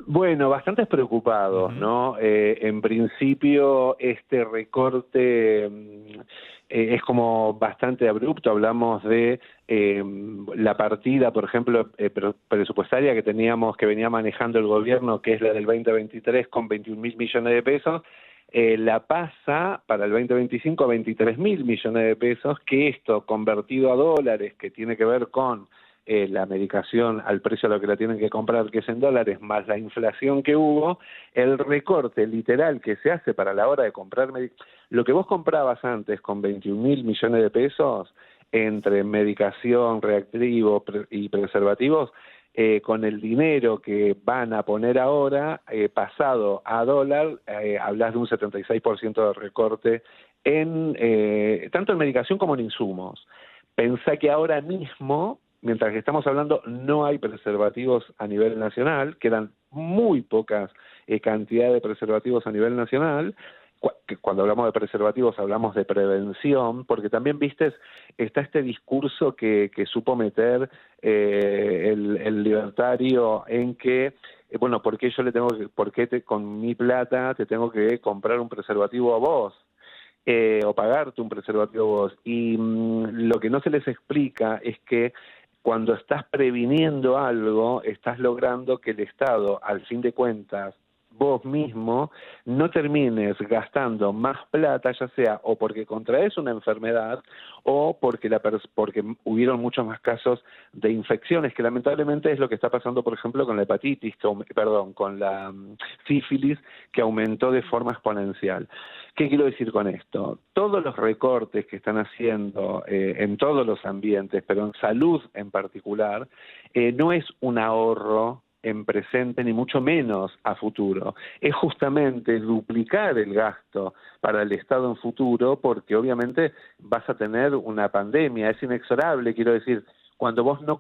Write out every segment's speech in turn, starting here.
Bueno, bastante preocupados, Ujú. ¿no? En principio, este recorte es como bastante abrupto. Hablamos de la partida, por ejemplo, presupuestaria que teníamos, que venía manejando el gobierno, que es la del 2023 con 21.000 millones de pesos. La pasa para el 2025 a 23.000 millones de pesos, que esto convertido a dólares, que tiene que ver con la medicación al precio a lo que la tienen que comprar, que es en dólares, más la inflación que hubo, el recorte literal que se hace para la hora de comprar lo que vos comprabas antes con 21.000 millones de pesos entre medicación, reactivo y preservativos, con el dinero que van a poner ahora, pasado a dólar, hablas de un 76% de recorte en tanto en medicación como en insumos. Pensá que ahora mismo, mientras que estamos hablando, no hay preservativos a nivel nacional, quedan muy pocas cantidad de preservativos a nivel nacional. Que cuando hablamos de preservativos hablamos de prevención, porque también, viste, está este discurso que supo meter el libertario en que, bueno, ¿por qué yo le tengo que, por qué con mi plata te tengo que comprar un preservativo a vos? O pagarte un preservativo vos. Y lo que no se les explica es que cuando estás previniendo algo, estás logrando que el Estado, al fin de cuentas, vos mismo, no termines gastando más plata, ya sea o porque contraes una enfermedad o porque porque hubieron muchos más casos de infecciones, que lamentablemente es lo que está pasando, por ejemplo, con la hepatitis, perdón, con la sífilis, que aumentó de forma exponencial. ¿Qué quiero decir con esto? Todos los recortes que están haciendo en todos los ambientes, pero en salud en particular, no es un ahorro en presente, ni mucho menos a futuro. Es justamente duplicar el gasto para el Estado en futuro, porque obviamente vas a tener una pandemia, es inexorable, quiero decir, cuando vos no...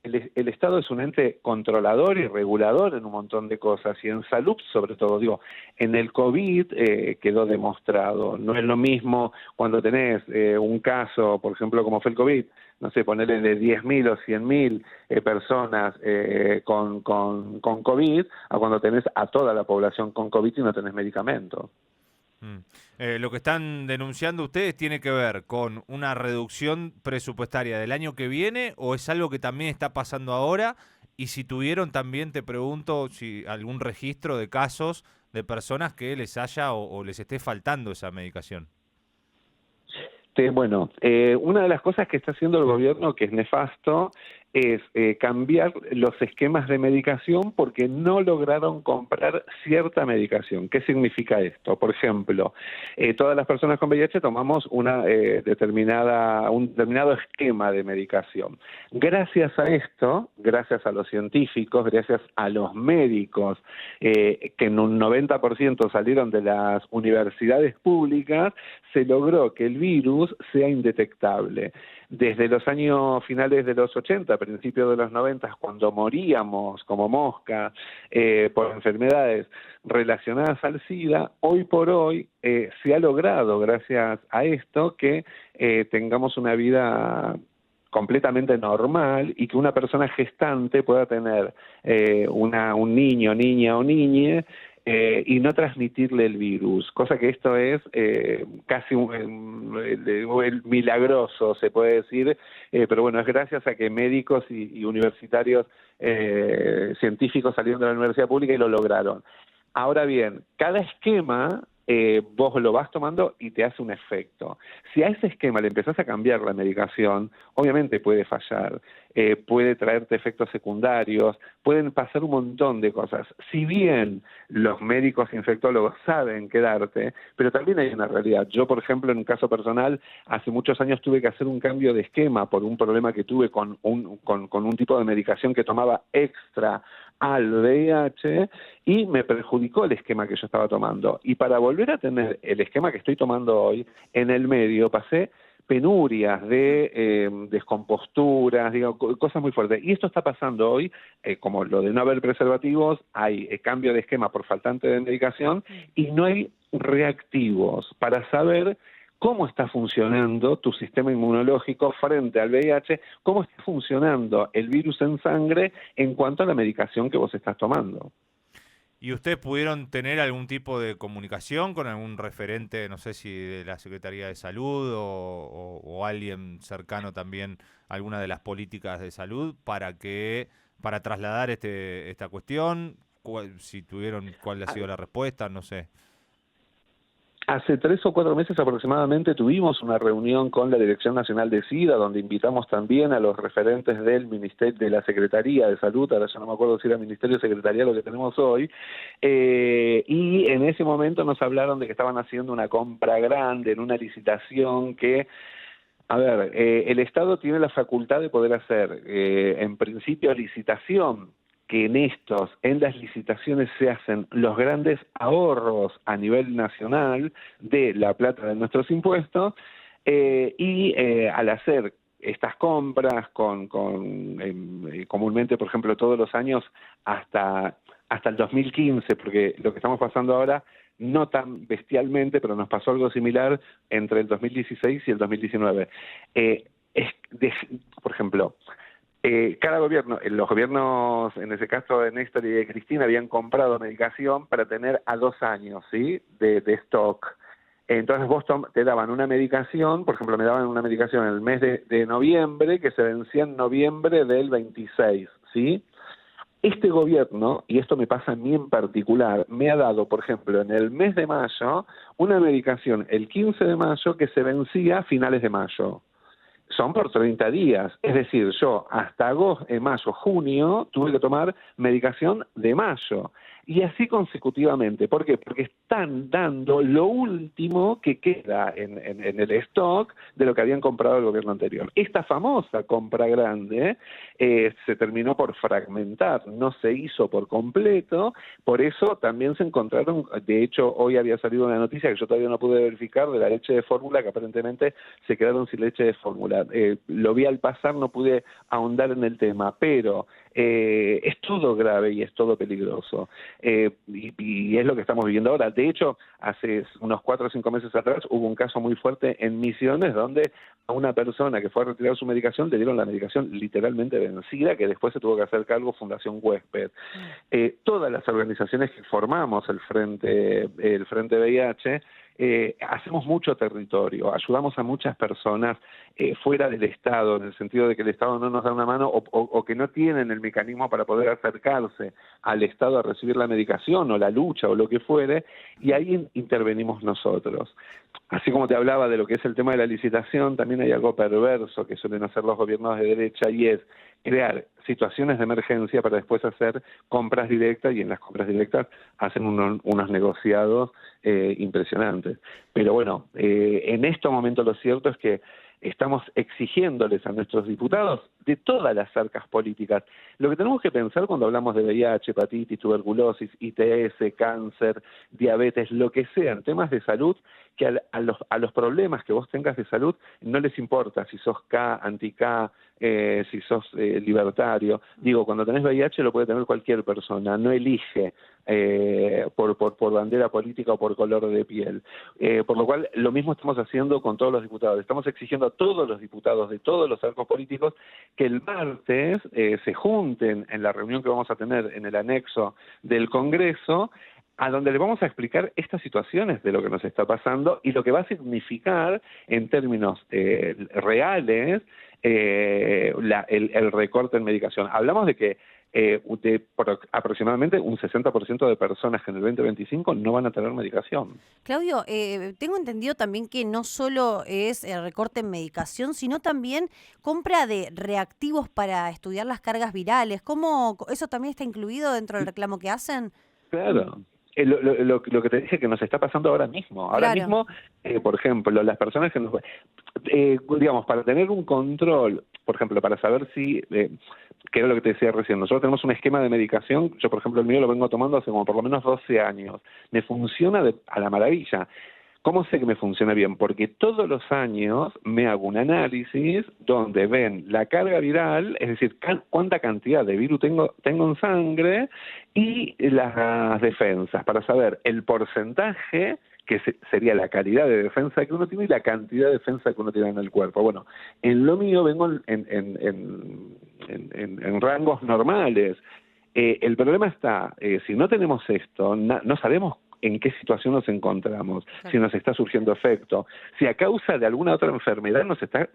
El Estado es un ente controlador y regulador en un montón de cosas, y en salud sobre todo, digo, en el COVID quedó demostrado, no es lo mismo cuando tenés un caso, por ejemplo, como fue el COVID, no sé, ponerle de 10.000 o 100.000 personas con COVID, a cuando tenés a toda la población con COVID y no tenés medicamentos. Mm. Lo que están denunciando ustedes tiene que ver con una reducción presupuestaria del año que viene, o es algo que también está pasando ahora, y si tuvieron también, te pregunto, si algún registro de casos de personas que les haya o les esté faltando esa medicación. Bueno, una de las cosas que está haciendo el gobierno, que es nefasto, es cambiar los esquemas de medicación porque no lograron comprar cierta medicación. ¿Qué significa esto? Por ejemplo, todas las personas con VIH tomamos una un determinado esquema de medicación. Gracias a esto, gracias a los científicos, gracias a los médicos, que en un 90% salieron de las universidades públicas, se logró que el virus sea indetectable. Desde los años finales de los 80, principios de los 90, cuando moríamos como mosca por enfermedades relacionadas al SIDA, hoy por hoy se ha logrado, gracias a esto, que tengamos una vida completamente normal y que una persona gestante pueda tener un niño, niña o niñe y no transmitirle el virus, cosa que esto es casi el milagroso, se puede decir, pero bueno, es gracias a que médicos y universitarios científicos salieron de la universidad pública y lo lograron. Ahora bien, cada esquema vos lo vas tomando y te hace un efecto. Si a ese esquema le empezás a cambiar la medicación, obviamente puede fallar, puede traerte efectos secundarios, pueden pasar un montón de cosas. Si bien los médicos infectólogos saben qué darte, pero también hay una realidad. Yo, por ejemplo, en un caso personal, hace muchos años tuve que hacer un cambio de esquema por un problema que tuve con un tipo de medicación que tomaba extra al VIH y me perjudicó el esquema que yo estaba tomando. Y para volver a tener el esquema que estoy tomando hoy, en el medio pasé penurias de descomposturas, digo, cosas muy fuertes. Y esto está pasando hoy, como lo de no haber preservativos, hay cambio de esquema por faltante de medicación y no hay reactivos para saber cómo está funcionando tu sistema inmunológico frente al VIH, cómo está funcionando el virus en sangre en cuanto a la medicación que vos estás tomando. ¿Y ustedes pudieron tener algún tipo de comunicación con algún referente, no sé si de la Secretaría de Salud o alguien cercano también a alguna de las políticas de salud para trasladar esta cuestión? Si tuvieron, ¿cuál ha sido la respuesta? No sé. Hace 3 o 4 meses aproximadamente tuvimos una reunión con la Dirección Nacional de SIDA, donde invitamos también a los referentes del Ministerio, de la Secretaría de Salud, ahora ya no me acuerdo si era Ministerio o Secretaría lo que tenemos hoy, y en ese momento nos hablaron de que estaban haciendo una compra grande en una licitación que a ver, el Estado tiene la facultad de poder hacer, en principio, licitación, que en las licitaciones se hacen los grandes ahorros a nivel nacional de la plata de nuestros impuestos, al hacer estas compras comúnmente, por ejemplo, todos los años hasta el 2015, porque lo que estamos pasando ahora no tan bestialmente, pero nos pasó algo similar entre el 2016 y el 2019. Por ejemplo, cada gobierno, los gobiernos, en ese caso de Néstor y de Cristina, habían comprado medicación para tener a 2 años, ¿sí?, de stock. Entonces te daban una medicación, por ejemplo, me daban una medicación en el mes de noviembre, que se vencía en noviembre del 26, ¿sí? Este gobierno, y esto me pasa a mí en particular, me ha dado, por ejemplo, en el mes de mayo, una medicación el 15 de mayo que se vencía a finales de mayo. Son por 30 días, es decir, yo hasta agosto, mayo, junio, tuve que tomar medicación de mayo. Y así consecutivamente. ¿Por qué? Porque están dando lo último que queda en el stock de lo que habían comprado el gobierno anterior. Esta famosa compra grande se terminó por fragmentar, no se hizo por completo, por eso también se encontraron, de hecho hoy había salido una noticia que yo todavía no pude verificar de la leche de fórmula, que aparentemente se quedaron sin leche de fórmula. Lo vi al pasar, no pude ahondar en el tema, pero es todo grave y es todo peligroso. Y es lo que estamos viviendo ahora. De hecho, hace unos 4 o 5 meses atrás hubo un caso muy fuerte en Misiones, donde a una persona que fue a retirar su medicación le dieron la medicación literalmente vencida, que después se tuvo que hacer cargo Fundación Huésped. Todas las organizaciones que formamos el Frente VIH, hacemos mucho territorio, ayudamos a muchas personas fuera del Estado, en el sentido de que el Estado no nos da una mano o que no tienen el mecanismo para poder acercarse al Estado a recibir la medicación o la lucha o lo que fuere, y ahí intervenimos nosotros. Así como te hablaba de lo que es el tema de la licitación, también hay algo perverso que suelen hacer los gobiernos de derecha, y es crear situaciones de emergencia para después hacer compras directas, y en las compras directas hacen unos negociados impresionantes. Pero bueno, en estos momentos lo cierto es que estamos exigiéndoles a nuestros diputados de todas las arcas políticas. Lo que tenemos que pensar cuando hablamos de VIH, hepatitis, tuberculosis, ITS, cáncer, diabetes, lo que sean, temas de salud, que a los problemas que vos tengas de salud no les importa si sos K, anti-K, si sos libertario. Digo, cuando tenés VIH lo puede tener cualquier persona, no elige por bandera política o por color de piel. Por lo cual, lo mismo estamos haciendo con todos los diputados. Estamos exigiendo a todos los diputados de todos los arcos políticos que el martes se junten en la reunión que vamos a tener en el anexo del Congreso, a donde le vamos a explicar estas situaciones de lo que nos está pasando y lo que va a significar en términos reales el recorte en medicación. Hablamos de que aproximadamente un 60% de personas que en el 2025 no van a tener medicación. Claudio, tengo entendido también que no solo es recorte en medicación, sino también compra de reactivos para estudiar las cargas virales. ¿Cómo eso también está incluido dentro del reclamo que hacen? Claro. Lo que te dije que nos está pasando ahora mismo. Ahora Claro. mismo, por ejemplo, las personas que nos... digamos, para tener un control, por ejemplo, para saber si... que era lo que te decía recién, nosotros tenemos un esquema de medicación, yo por ejemplo el mío lo vengo tomando hace como por lo menos 12 años, me funciona a la maravilla. ¿Cómo sé que me funciona bien? Porque todos los años me hago un análisis donde ven la carga viral, es decir, cuánta cantidad de virus tengo en sangre, y las defensas, para saber el porcentaje que sería la calidad de defensa que uno tiene y la cantidad de defensa que uno tiene en el cuerpo. Bueno, en lo mío vengo en rangos normales. El problema está, si no tenemos esto, no sabemos en qué situación nos encontramos, si nos está surgiendo efecto, si a causa de alguna otra enfermedad nos está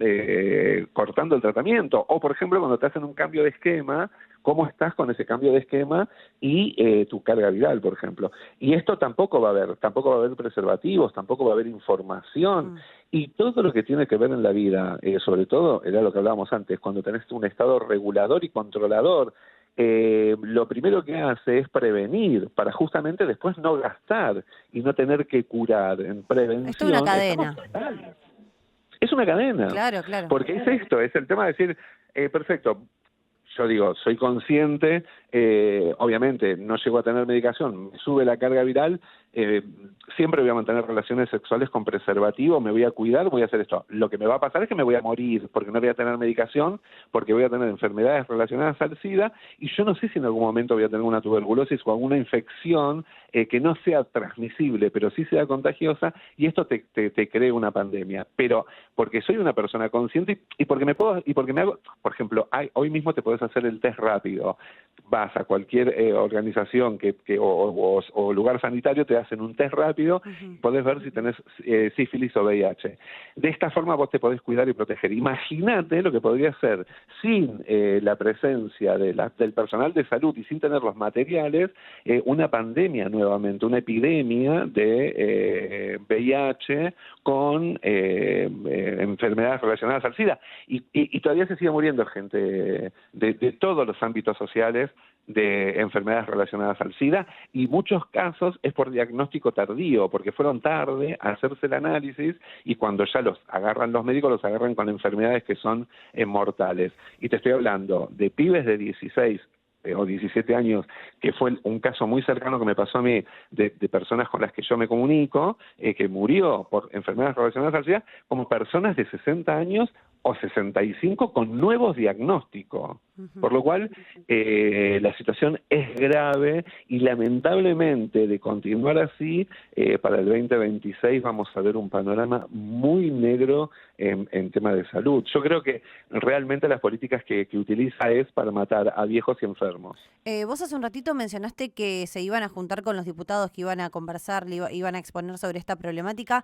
cortando el tratamiento, o por ejemplo cuando te hacen un cambio de esquema, cómo estás con ese cambio de esquema y tu carga viral, por ejemplo. Y esto tampoco va a haber preservativos, tampoco va a haber información, y todo lo que tiene que ver en la vida, sobre todo, era lo que hablábamos antes, cuando tenés un estado regulador y controlador, lo primero que hace es prevenir para justamente después no gastar y no tener que curar en prevención. Esto es una cadena. Es una cadena. Claro, claro. Porque es esto, es el tema de decir, perfecto, yo digo, soy consciente, obviamente no llego a tener medicación, me sube la carga viral, siempre voy a mantener relaciones sexuales con preservativo, me voy a cuidar, voy a hacer esto. Lo que me va a pasar es que me voy a morir porque no voy a tener medicación, porque voy a tener enfermedades relacionadas al SIDA, y yo no sé si en algún momento voy a tener una tuberculosis o alguna infección que no sea transmisible, pero sí sea contagiosa, y esto te cree una pandemia. Pero porque soy una persona consciente y porque me hago, por ejemplo, hoy mismo te podés hacer el test rápido. Vas a cualquier organización o lugar sanitario, te hacen un test rápido, podés ver si tenés sífilis o VIH. De esta forma vos te podés cuidar y proteger. Imagínate lo que podría ser sin la presencia del personal de salud y sin tener los materiales, una pandemia nuevamente, una epidemia de VIH con enfermedades relacionadas al SIDA. Y todavía se sigue muriendo gente de todos los ámbitos sociales de enfermedades relacionadas al SIDA, y muchos casos es por diagnóstico tardío, porque fueron tarde a hacerse el análisis, y cuando ya los agarran los médicos, los agarran con enfermedades que son mortales. Y te estoy hablando de pibes de 16 o 17 años, que fue un caso muy cercano que me pasó a mí, de personas con las que yo me comunico, que murió por enfermedades relacionadas al SIDA, como personas de 60 años o 65 con nuevos diagnósticos. Por lo cual, la situación es grave y lamentablemente, de continuar así, para el 2026 vamos a ver un panorama muy negro en tema de salud. Yo creo que realmente las políticas que utiliza es para matar a viejos y enfermos. Vos hace un ratito mencionaste que se iban a juntar con los diputados, que iban a conversar, iban a exponer sobre esta problemática.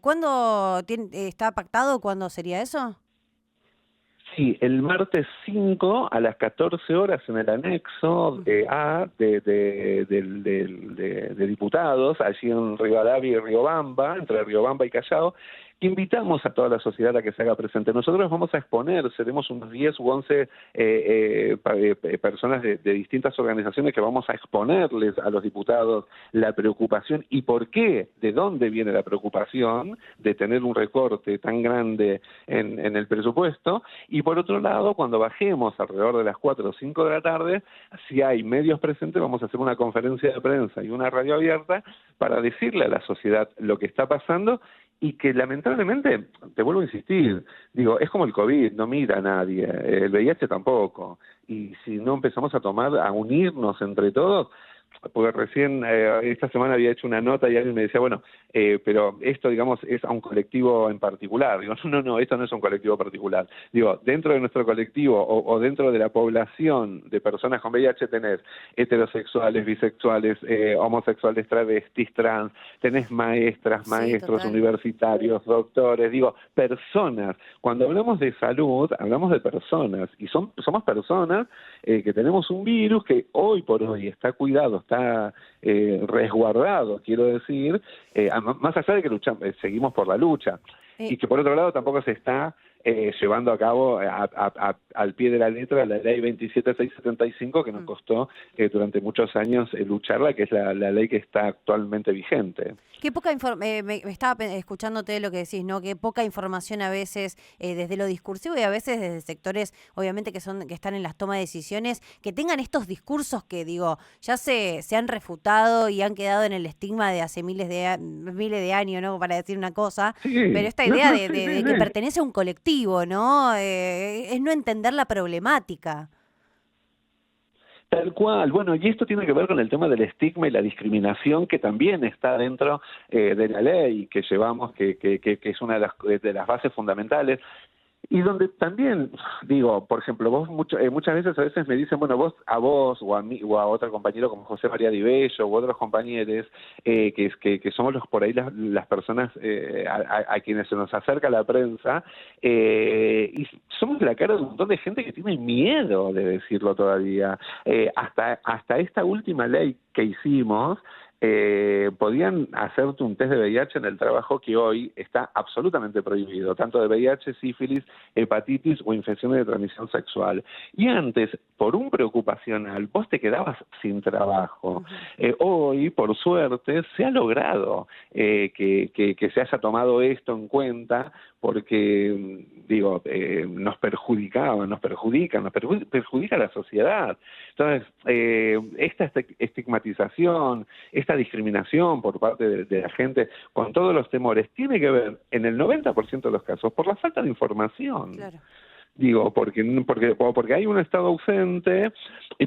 ¿Cuándo está pactado? ¿Cuándo sería eso? Sí, el martes 5 a las 14 horas en el anexo A de diputados, allí en Rivadavia y Riobamba, entre Riobamba y Callao, invitamos a toda la sociedad a que se haga presente. Nosotros vamos a exponer, seremos unos 10 u 11 personas de distintas organizaciones que vamos a exponerles a los diputados la preocupación y por qué, de dónde viene la preocupación de tener un recorte tan grande en el presupuesto. Y por otro lado, cuando bajemos alrededor de las 4 o 5 de la tarde, si hay medios presentes, vamos a hacer una conferencia de prensa y una radio abierta para decirle a la sociedad lo que está pasando, y que lamentablemente, te vuelvo a insistir, digo, es como el COVID, no mira a nadie, el VIH tampoco, y si no empezamos a unirnos entre todos, porque recién esta semana había hecho una nota y alguien me decía, bueno, pero esto, digamos, es a un colectivo en particular. Digo, no, esto no es un colectivo particular. Digo, dentro de nuestro colectivo o dentro de la población de personas con VIH tenés heterosexuales, bisexuales, homosexuales, travestis, trans, tenés maestras, maestros, universitarios, doctores, digo, personas. Cuando hablamos de salud, hablamos de personas, y somos personas que tenemos un virus que hoy por hoy está cuidado, está resguardado, quiero decir, más allá de que seguimos por la lucha, y que por otro lado tampoco se está llevando a cabo al pie de la letra la ley 27675, que nos costó durante muchos años lucharla, que es la ley que está actualmente vigente. Qué poca me estaba escuchándote lo que decís, ¿no? Qué poca información a veces desde lo discursivo y a veces desde sectores, obviamente, que están en las tomas de decisiones, que tengan estos discursos que, digo, ya se han refutado y han quedado en el estigma de hace miles de años, ¿no? Para decir una cosa, sí, pero esta idea de que pertenece a un colectivo, ¿no? Es no entender la problemática. Tal cual. Bueno, y esto tiene que ver con el tema del estigma y la discriminación, que también está dentro de la ley que llevamos, que es una de las bases fundamentales. Y donde también, digo, por ejemplo, vos muchas veces me dicen, bueno, a vos o a mí o a otro compañero como José María Di Bello u otros compañeros, que somos por ahí las personas a quienes se nos acerca la prensa, y somos la cara de un montón de gente que tiene miedo de decirlo todavía. Hasta esta última ley que hicimos, podían hacerte un test de VIH en el trabajo, que hoy está absolutamente prohibido, tanto de VIH, sífilis, hepatitis o infecciones de transmisión sexual. Y antes, por un preocupacional, vos te quedabas sin trabajo. Hoy, por suerte, se ha logrado que se haya tomado esto en cuenta, porque, digo, nos perjudica a la sociedad. Entonces, esta estigmatización, esta discriminación por parte de la gente con todos los temores, tiene que ver, en el 90% de los casos, por la falta de información. Claro. Digo, porque hay un Estado ausente y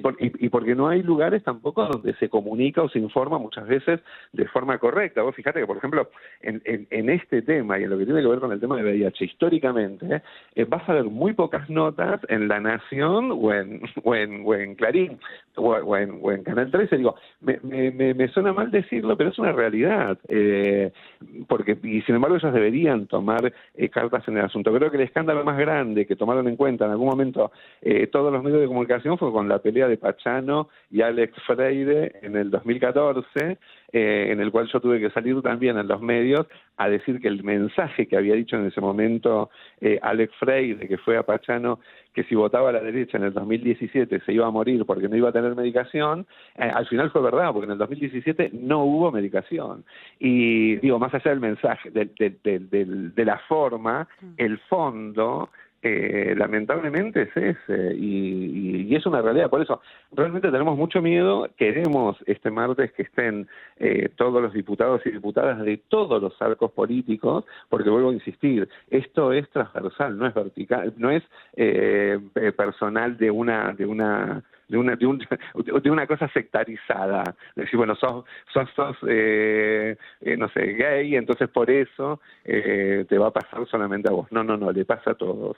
porque no hay lugares tampoco donde se comunica o se informa muchas veces de forma correcta. Vos fíjate que, por ejemplo, en este tema y en lo que tiene que ver con el tema de VIH, históricamente, vas a ver muy pocas notas en La Nación o en Clarín o en Canal 13. Digo, me suena mal decirlo, pero es una realidad. Y sin embargo ellos deberían tomar cartas en el asunto. Creo que el escándalo más grande que tomaron en cuenta en algún momento todos los medios de comunicación fue con la pelea de Pachano y Alex Freire en el 2014, en el cual yo tuve que salir también en los medios a decir que el mensaje que había dicho en ese momento Alex Freire, que fue a Pachano, que si votaba a la derecha en el 2017 se iba a morir porque no iba a tener medicación, al final fue verdad, porque en el 2017 no hubo medicación. Y digo, más allá del mensaje, de la forma, el fondo, lamentablemente es ese, y es una realidad. Por eso realmente tenemos mucho miedo. Queremos este martes que estén todos los diputados y diputadas de todos los arcos políticos, porque vuelvo a insistir, esto es transversal, no es vertical, no es personal de una cosa sectarizada, decir, bueno, sos no sé, gay, entonces por eso te va a pasar solamente a vos. No, le pasa a todos.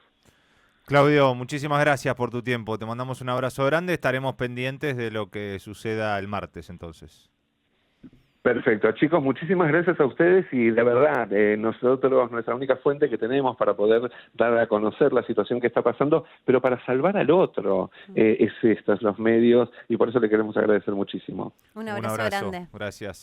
Claudio, muchísimas gracias por tu tiempo. Te mandamos un abrazo grande. Estaremos pendientes de lo que suceda el martes, entonces. Perfecto, chicos, muchísimas gracias a ustedes y de verdad, nuestra única fuente que tenemos para poder dar a conocer la situación que está pasando, pero para salvar al otro, es estos los medios, y por eso le queremos agradecer muchísimo. Un abrazo grande. Gracias.